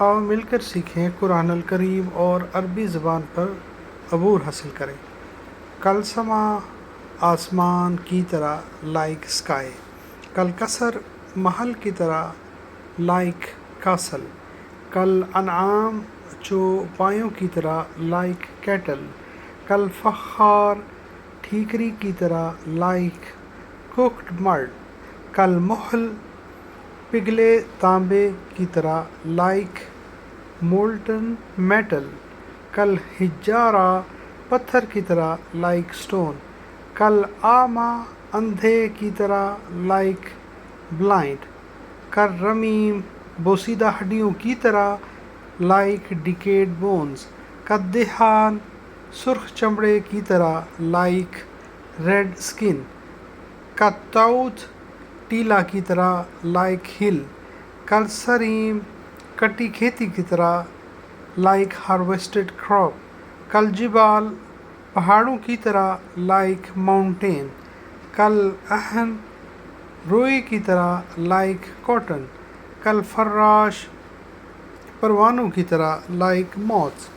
آؤ مل کر سیکھیں قرآن الکریم اور عربی زبان پر عبور حاصل کریں۔ کل سما آسمان کی طرح لائک اسکائی، کل کثر محل کی طرح لائک کاسل، کل انعام چوپایوں کی طرح لائک کیٹل، کل فخار ٹھیکری کی طرح لائک کوکڈ مڈ، کل محل پگھلے تانبے کی طرح لائک مولٹن میٹل، کل حجارہ پتھر کی طرح لائک سٹون، کل اعمیٰ اندھے کی طرح لائک بلائنڈ، کل رمیم بوسیدہ ہڈیوں کی طرح لائک ڈیکیڈ بونز، کل دہان سرخ چمڑے کی طرح لائک ریڈ سکن، کل تعوت ٹیلا کی طرح لائک ہل، کل سریم کٹی کھیتی کی طرح لائک ہارویسٹڈ کراپ، کل جبال پہاڑوں کی طرح لائک ماؤنٹین، کل اہن روئی کی طرح لائک کاٹن، کل فراش پروانوں کی طرح لائک موتھس۔